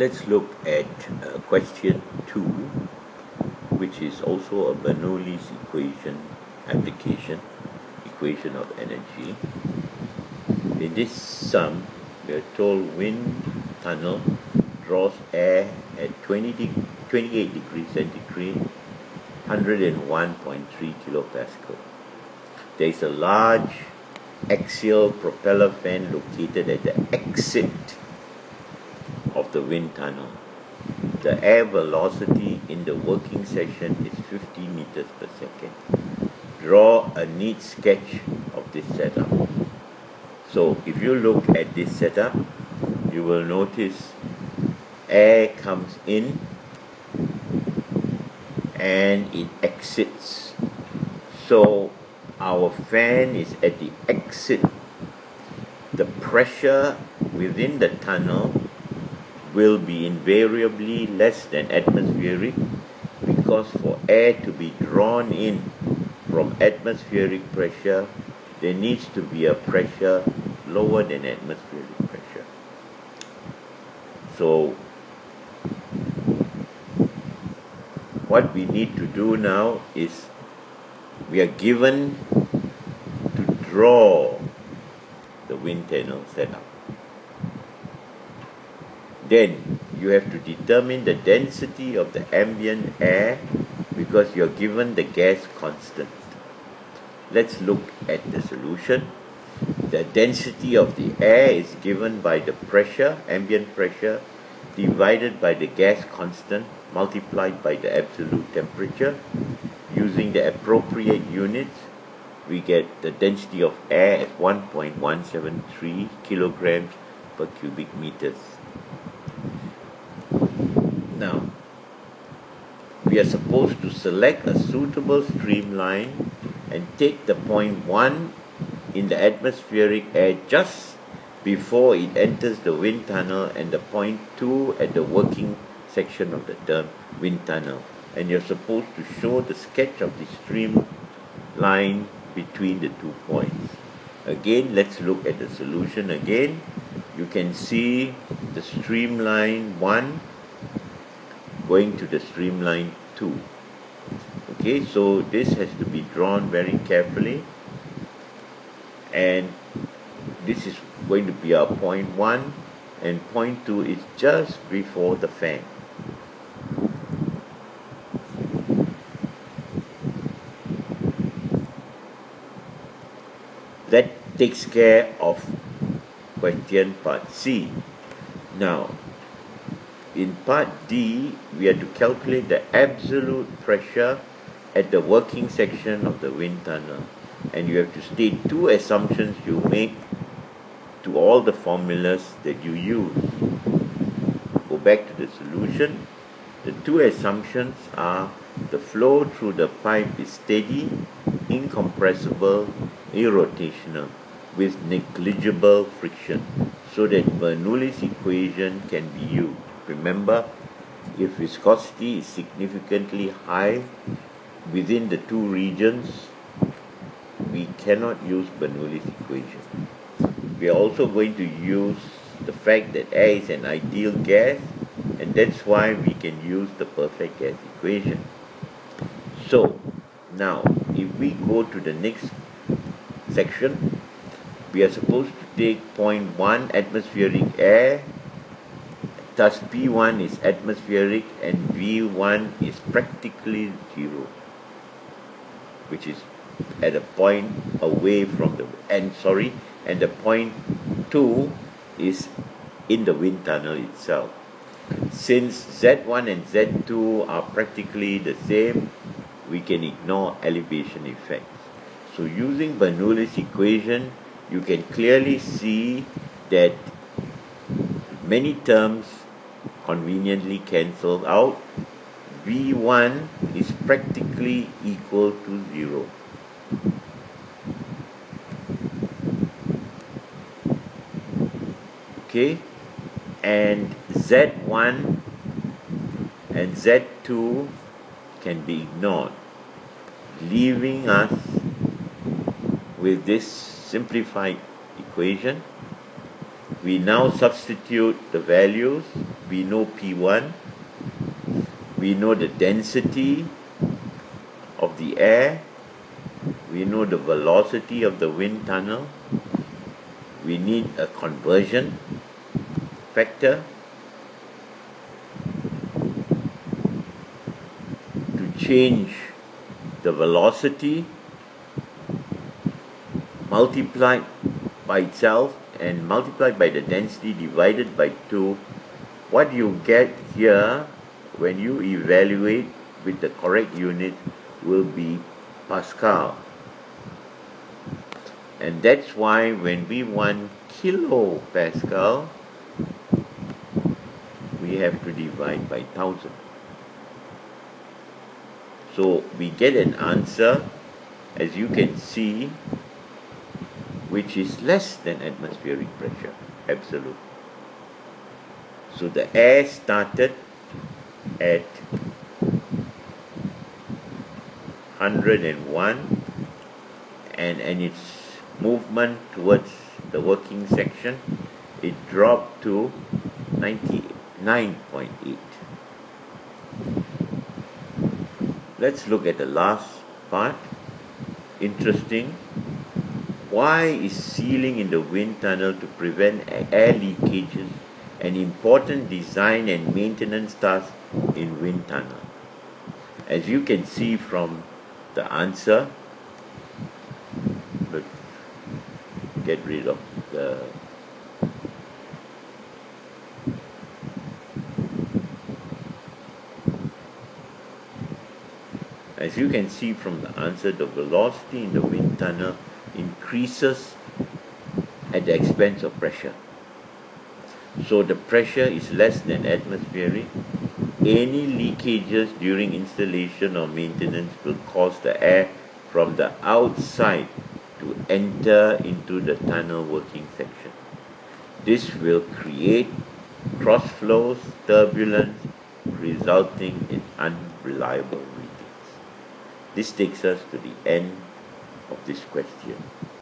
Let's look at question 2, which is also a Bernoulli's equation application, equation of energy. In this sum, we are told wind tunnel draws air at 28 degrees centigrade, 101.3 kilopascal. There is a large axial propeller fan located at the exit of the wind tunnel. The air velocity in the working section is 50 meters per second. Draw a neat sketch of this setup. So if you look at this setup, you will notice air comes in and it exits. So our fan is at the exit. The pressure within the tunnel will be invariably less than atmospheric, because for air to be drawn in from atmospheric pressure, there needs to be a pressure lower than atmospheric pressure. So what we need to do now is we are given to draw the wind tunnel setup. Then you have to determine the density of the ambient air, because you are given the gas constant. Let's look at the solution. The density of the air is given by the pressure, ambient pressure, divided by the gas constant multiplied by the absolute temperature. Using the appropriate units, we get the density of air as 1.173 kilograms per cubic meters. Now, we are supposed to select a suitable streamline and take the point 1 in the atmospheric air just before it enters the wind tunnel, and the point 2 at the working section of the wind tunnel. And you're supposed to show the sketch of the streamline between the 2 points. Again, let's look at the solution again. You can see the streamline 1 going to the streamline 2. Okay, so this has to be drawn very carefully, and this is going to be our point 1, and point 2 is just before the fan. That takes care of question part C. Now, in part D, we have to calculate the absolute pressure at the working section of the wind tunnel. And you have to state 2 assumptions you make to all the formulas that you use. Go back to the solution. The 2 assumptions are: the flow through the pipe is steady, incompressible, irrotational, with negligible friction, so that Bernoulli's equation can be used. Remember, if viscosity is significantly high within the 2 regions, we cannot use Bernoulli's equation. We are also going to use the fact that air is an ideal gas, and that's why we can use the perfect gas equation. So, now, if we go to the next section, we are supposed to take point 1 atmospheric air. Thus P1 is atmospheric and V1 is practically 0, which is at a point away from the and the point 2 is in the wind tunnel itself. Since Z1 and Z2 are practically the same, we can ignore elevation effects. So using Bernoulli's equation, you can clearly see that many terms conveniently cancelled out. V1 is practically equal to 0. Okay, and Z1 and Z2 can be ignored, leaving us with this simplified equation. We now substitute the values we know P1, we know the density of the air, we know the velocity of the wind tunnel, we need a conversion factor to change the velocity multiplied by itself and multiplied by the density divided by 2. What you get here when you evaluate with the correct unit will be Pascal. And that's why when we want kilopascal, we have to divide by 1000. So we get an answer, as you can see, which is less than atmospheric pressure, absolute. So the air started at 101, and its movement towards the working section, it dropped to 99.8. Let's look at the last part. Interesting. Why is sealing in the wind tunnel to prevent air leakages an important design and maintenance task in wind tunnel? As you can see from the answer, let's get rid of the As you can see from the answer, the velocity in the wind tunnel increases at the expense of pressure. So the pressure is less than atmospheric. Any leakages during installation or maintenance will cause the air from the outside to enter into the tunnel working section. This will create cross flows, turbulence, resulting in unreliable readings. This takes us to the end of this question.